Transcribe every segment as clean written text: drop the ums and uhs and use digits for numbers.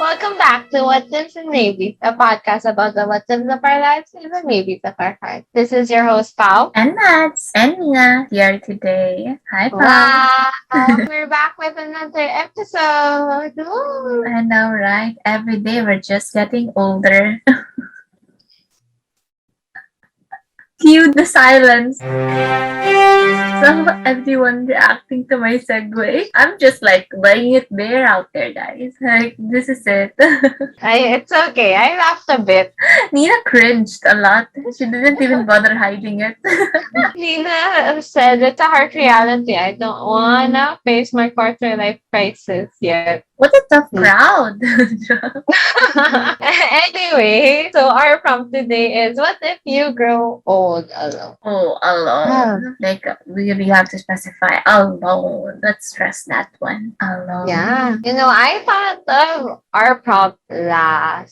welcome back to What's Ifs and Maybes, a podcast about the what's ifs of our lives and the maybes of our hearts. This is your host, Pao. And Mads and Mia here today. Hi, Pao. Wow, we're back with another episode. Woo. I know, right? Every day we're just getting older. Cue the silence. So everyone reacting to my segue. I'm just like laying it bare out there, guys. Like, this is it. It's okay. I laughed a bit. Nina cringed a lot. She didn't even bother hiding it. Nina said it's a hard reality. I don't wanna face my quarter life crisis yet. What a tough crowd. Anyway, so our prompt today is what if you grow old alone? Oh, alone. Like, we have to specify alone. Let's stress that one. Alone. Yeah. I thought of our prompt not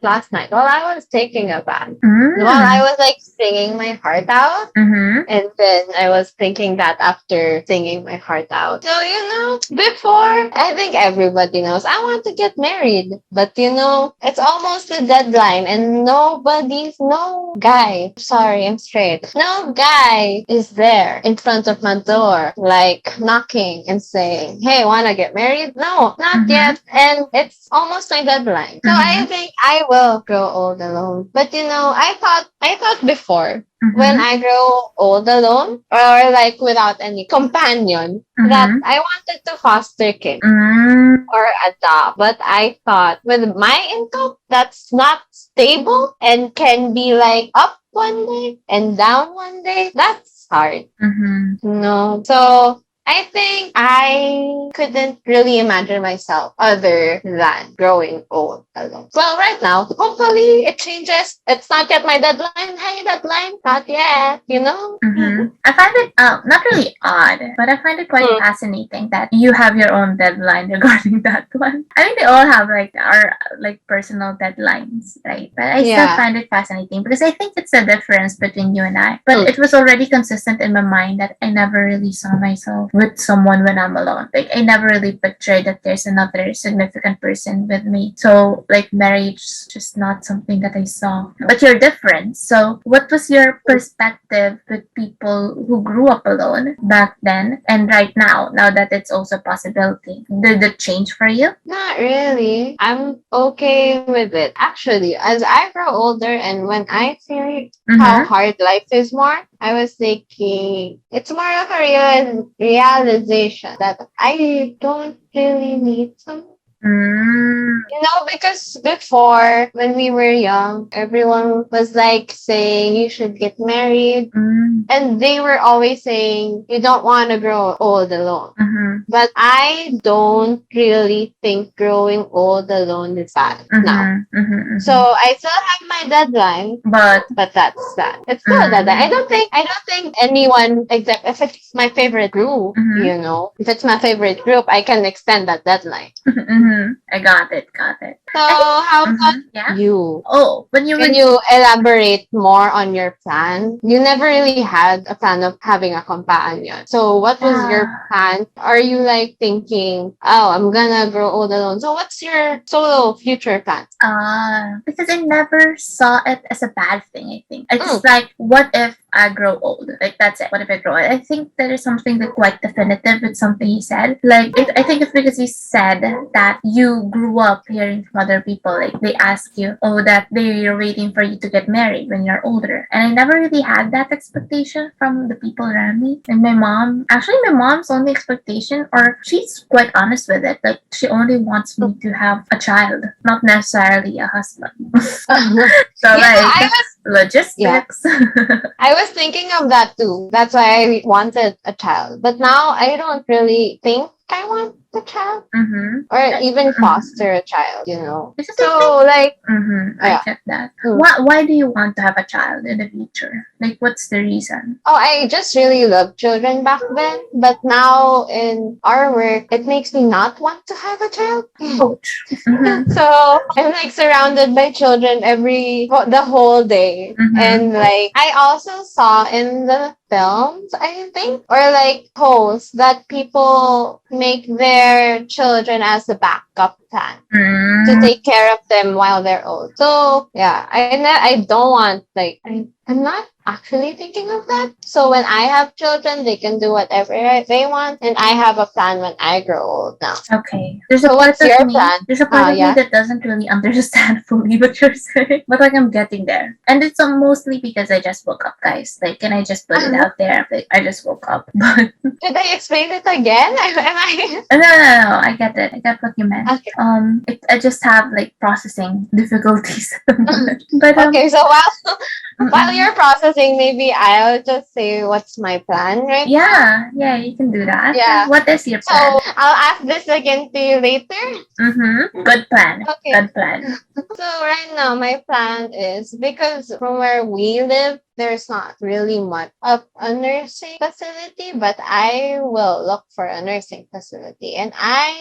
last night, while I was taking a bath. While I was like singing my heart out. And then I was thinking that after singing my heart out. So, before, I think everybody knows I want to get married. But, it's almost the deadline and no guy, sorry, I'm straight. No guy is there in front of my door, like knocking and saying, hey, wanna get married? No, not yet. And it's almost my deadline. So I think I will grow old alone. But, I thought before, when I grow old alone or like without any companion, that I wanted to foster kids or adopt. But I thought with my income, that's not stable and can be like up one day and down one day. That's hard. No. So I think I couldn't really imagine myself other than growing old alone. Well, right now, hopefully it changes. It's not yet my deadline. Hey, deadline, not yet, I find it not really odd, but I find it quite fascinating that you have your own deadline regarding that one. I think they all have like our like personal deadlines, right? But I still find it fascinating because I think it's a difference between you and I. But it was already consistent in my mind that I never really saw myself with someone when I'm alone. Like, I never really pictured that there's another significant person with me. So like marriage is just not something that I saw. But you're different. So what was your perspective with people who grew up alone back then and right now that it's also a possibility? Did it change for you? Not really. I'm okay with it. Actually, as I grow older and when I see how hard life is more, I was thinking it's more of a realization that I don't really need someone. Because before, when we were young, everyone was like saying you should get married. And they were always saying you don't want to grow old alone. But I don't really think growing old alone is bad now. So I still have my deadline, but that's that. It's still a deadline. I don't think anyone, except if it's my favorite group, if it's my favorite group, I can extend that deadline. I got it. So how about you? Oh, Can you elaborate more on your plan? You never really had a plan of having a companion. So what was your plan? Are you like thinking, oh, I'm gonna grow old alone? So what's your solo future plan? Because I never saw it as a bad thing, I think. It's just like, what if I grow old? Like, that's it. What if I grow old? I think there is something that quite definitive with something you said. Like, I think it's because you said that you grew up hearing from other people. Like, they ask you, that they're waiting for you to get married when you're older. And I never really had that expectation from the people around me. And my mom's only expectation, or she's quite honest with it, like, she only wants me to have a child, not necessarily a husband. So, logistics. I was thinking of that too. That's why I wanted a child. But now I don't really think I want a child or even foster a child, So like, I get that. Why do you want to have a child in the future? Like, what's the reason? Oh, I just really loved children back then, but now in our work, it makes me not want to have a child. So I'm like surrounded by children the whole day, and like I also saw in the films, I think, or like posts that people make their children as a backup plan. to take care of them while they're old. So yeah, I don't want like I'm not actually thinking of that. So when I have children, they can do whatever they want, and I have a plan when I grow old now. Okay. There's a So part what's of your me. plan? There's a part of me Yeah. that doesn't really understand fully what you're saying, but like I'm getting there, and it's mostly because I just woke up, guys. Like, can I just put it out there? Like, I just woke up, but Should I explain it again? Am I? no. I get it. I get what you meant. Okay. I just have like processing difficulties at the moment, but Okay. So while mm-mm. you're processing, maybe I'll just say what's my plan right now. Yeah, you can do that. Yeah. What is your So plan? I'll ask this again to you later. Good plan. Okay. Good plan. So right now my plan is because from where we live, there's not really much of a nursing facility, but I will look for a nursing facility and I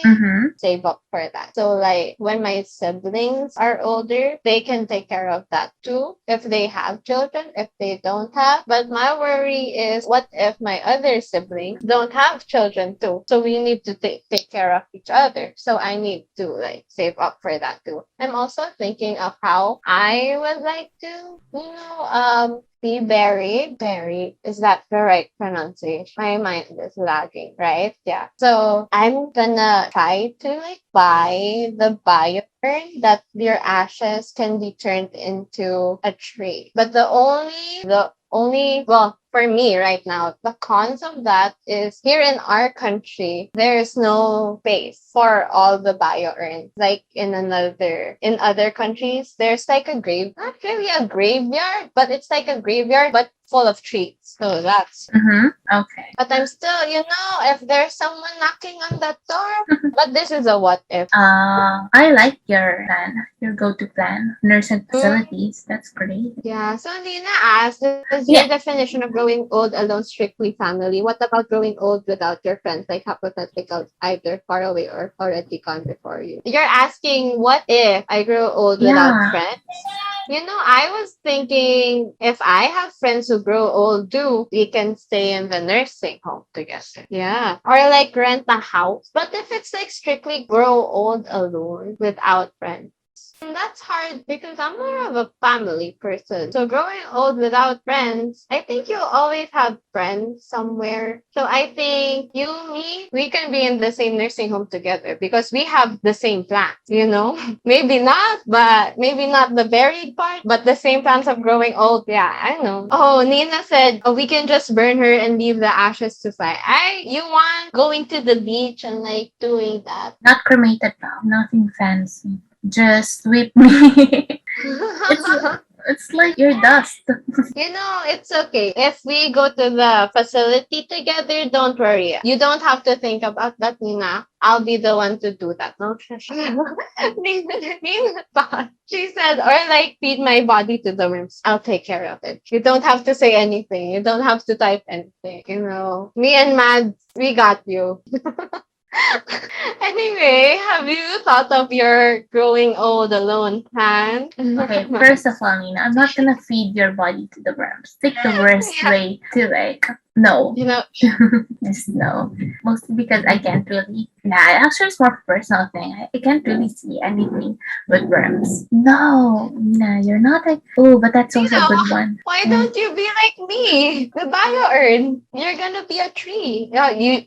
save up for that. So like when my siblings are older, they can take care of that too if they have children, if they don't have. But my worry is what if my other siblings don't have children too? So we need to take care of each other. So I need to like save up for that too. I'm also thinking of how I would like to, be buried. Is that the right pronunciation? My mind is lagging, right? Yeah. So I'm gonna try to like buy the biourn that your ashes can be turned into a tree. But the only well for me right now, the cons of that is here in our country, there's no space for all the biourns. Like in other countries, there's like a not really a graveyard, but it's like a graveyard, but full of trees. So that's. Okay. But I'm still, if there's someone knocking on that door, but this is a what if. I like your plan, your go-to plan. Nursing facilities. That's great. Yeah. So Nina asked, is your Yeah. definition of growing old alone strictly family? What about growing old without your friends, like hypothetical, either far away or already gone before you? You're asking, what if I grow old without Yeah. friends? I was thinking if I have friends who grow old too, we can stay in the nursing home together. Yeah. Or like rent a house. But if it's like strictly grow old alone without friends, that's hard because I'm more of a family person. So growing old without friends, I think you'll always have friends somewhere. So I think me, we can be in the same nursing home together because we have the same plans. Maybe not, but maybe not the buried part, but the same plans of growing old. Yeah, I know. Oh, Nina said, we can just burn her and leave the ashes to fly. You want going to the beach and like doing that? Not cremated now. Nothing fancy. Just sweep me. It's like your dust. It's okay. If we go to the facility together, don't worry. You don't have to think about that, Nina. I'll be the one to do that. No, Nina thought. She said, or like feed my body to the worms. I'll take care of it. You don't have to say anything. You don't have to type anything. Me and Mads, we got you. Anyway, have you thought of your growing old alone plan? Okay, first of all, Nina, I'm not gonna feed your body to the worms. Take the worst way to like no. Just no. Mostly because I can't really. Yeah, actually, it's more of a personal thing. I can't really see anything with worms. No, Nina, you're not like. Oh, but that's also a good one. Why don't you be like me? The bio-urn. You're gonna be a tree.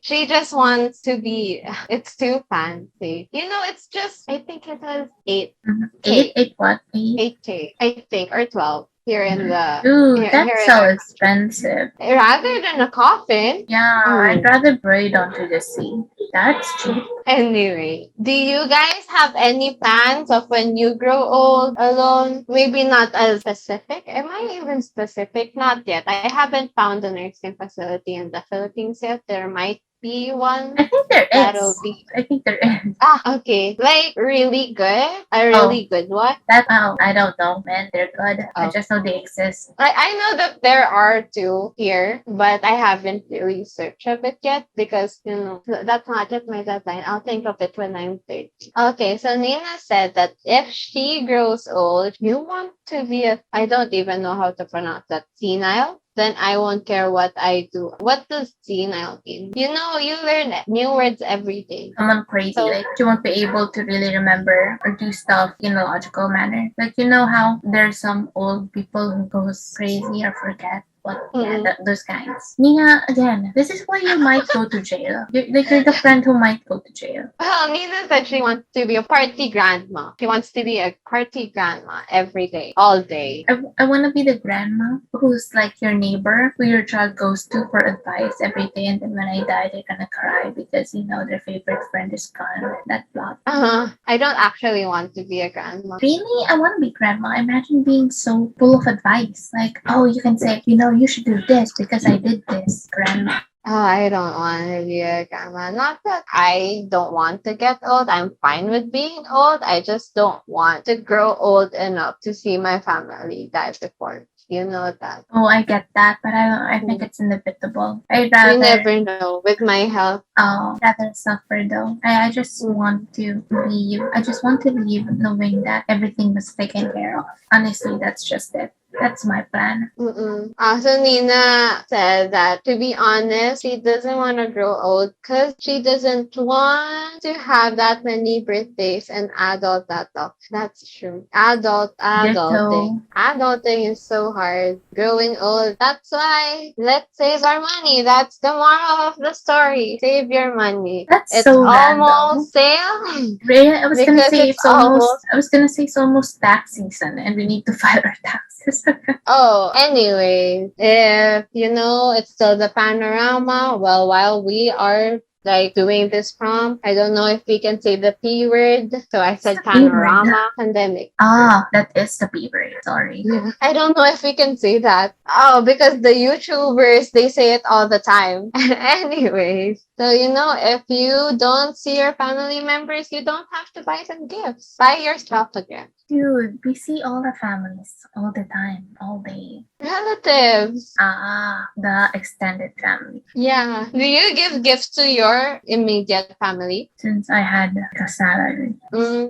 She just wants to be. It's too fancy. It's just. I think it was 8K. Eight what? 8K. I think or 12. Here in the. Ooh, Here that's in so our expensive. rather than a coffin. Yeah, I'd rather braid onto the sea. That's cheap. Anyway, do you guys have any plans of when you grow old alone? Maybe not as specific. Am I even specific? Not yet. I haven't found a nursing facility in the Philippines yet. There might be one. I think there That'll is. be. I think there is. Okay. Like really good? A really good one? I don't know, man. They're good. I just know they exist. I know that there are two here, but I haven't really searched of it yet because, that's not just my deadline. I'll think of it when I'm 30. Okay, so Nina said that if she grows old, you want to be I don't even know how to pronounce that, senile? then I won't care what I do. What the scene I'll be. You know, you learn new words every day. Someone crazy, So, like you won't be able to really remember or do stuff in a logical manner. Like you know how there's some old people who goes crazy or forget what, yeah, those kinds. Nia, again, this is why you might go to jail. You're the friend who might go to jail. well, Nina said she wants to be a party grandma. She wants to be a party grandma every day, all day. I want to be the grandma who's like your neighbor, who your child goes to for advice every day, and then when I die, they're gonna cry because you know their favorite friend is gone. That plot. I don't actually want to be a grandma. Really, I want to be grandma. Imagine being so full of advice. Like, oh, you can say, you know, you should do this because I did this, grandma. Oh, I don't want to be a grandma. Not that I don't want to get old. I'm fine with being old. I just don't want to grow old enough to see my family die before. You know that. Oh, I get that, but I think it's inevitable. I'd You rather. never know with my health. Oh, rather suffer though. I just want to leave. I just want to leave knowing that everything was taken care of. Honestly, that's just it. That's my plan. So Nina said that, to be honest, she doesn't want to grow old because she doesn't want to have that many birthdays and adult that talk. That's true. Adulting. Adulting is so hard. Growing old. That's why let's save our money. That's the moral of the story. Save your money. It's so almost sale. Rhea, I was gonna say it's almost. I was gonna say it's almost tax season, and we need to file our taxes. Anyway, if you know it's still the panorama, well, while we are like doing this prompt, I don't know if we can say the P word. So I said panorama pandemic. That is the P word. Sorry. I don't know if we can say that. Oh, because the YouTubers, they say it all the time. Anyways, so you know, if you don't see your family members, you don't have to buy them gifts. Buy yourself a gift. Dude, we see all our families all the time, all day. Relatives. The extended family. Yeah. Do you give gifts to your immediate family? Since I had a salary.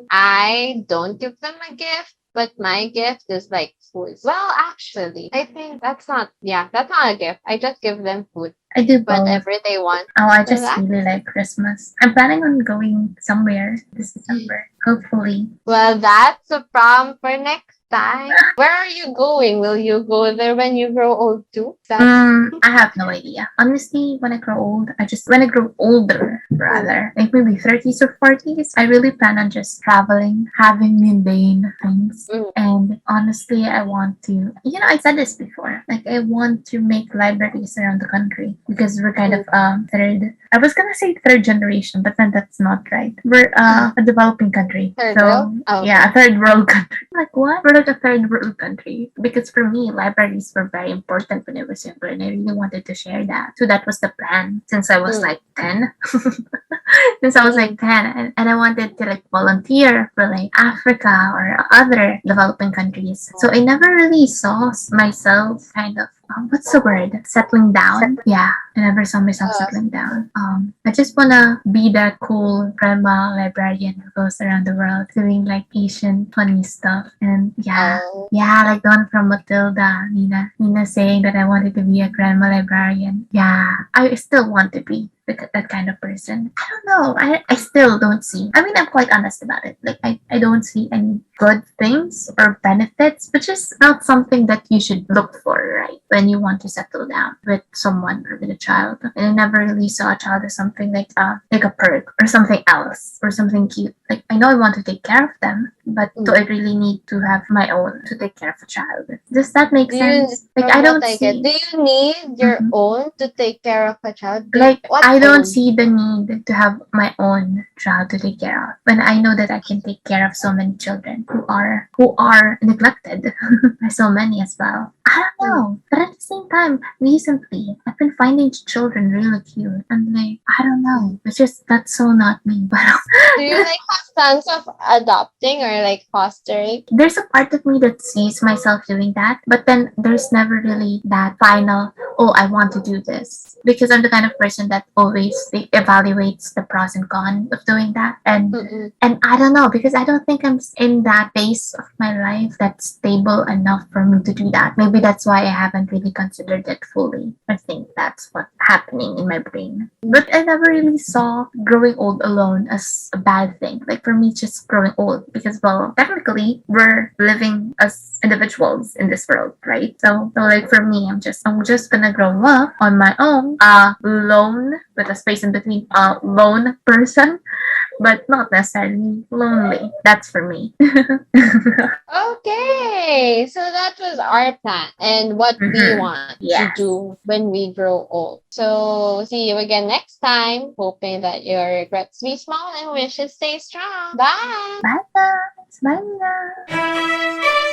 I don't give them a gift, but my gift is like food. Well, actually, I think that's not a gift. I just give them food. I do both. Whatever they want. Oh, I just really like Christmas. I'm planning on going somewhere this December, hopefully. Well, that's a prompt for next time. Where are you going? Will you go there when you grow old too? I have no idea. Honestly, when I grow older, rather, like maybe 30s or 40s, I really plan on just traveling, having mundane things. And honestly, I want to, I said this before, like I want to make libraries around the country because we're kind of I was gonna say third generation, but then that's not right. We're a developing country. Third world? Yeah, a third world country. Like what? We're like a third world country. Because for me, libraries were very important when I was younger and I really wanted to share that. So that was the plan since I was like 10. Since I was like 10 and I wanted to like volunteer for like Africa or other developing countries. So I never really saw myself kind of what's the word? Settling down? Yeah, I never saw myself settling down. I just wanna be that cool grandma librarian who goes around the world doing like Asian funny stuff. And like the one from Matilda, Nina saying that I wanted to be a grandma librarian. Yeah, I still want to be that kind of person. I don't know. I still don't see. I mean, I'm quite honest about it. Like, I don't see any good things or benefits, but just not something that you should look for, right? When you want to settle down with someone or with a child. And I never really saw a child as something like a perk or something else or something cute. Like, I know I want to take care of them, but do I really need to have my own to take care of a child? Does that make sense? Like, I don't see. Do you need your own to take care of a child? Like, I don't see the need to have my own child to take care of when I know that I can take care of so many children who are neglected by so many as well. I don't know. But at the same time, recently, I've been finding children really cute. And like, I don't know. It's just, that's so not me. Do you like have sense of adopting or like fostering? There's a part of me that sees myself doing that. But then there's never really that final, oh, I want to do this. Because I'm the kind of person that always evaluates the pros and cons of doing that. And I don't know, because I don't think I'm in that phase of my life that's stable enough for me to do that. Maybe that's why I haven't really considered it fully. I think that's what's happening in my brain. But I never really saw growing old alone as a bad thing. Like for me, just growing old because, well, technically we're living as individuals in this world, right? So like for me, I'm just gonna grow up on my own, lone with a space in between, lone person, but not necessarily lonely. That's for me. Okay, so that was our plan and what we want to Yeah. do when we grow old. So see you again next time, hoping that your regrets be small and wishes stay strong. Bye. Bye guys. Bye now.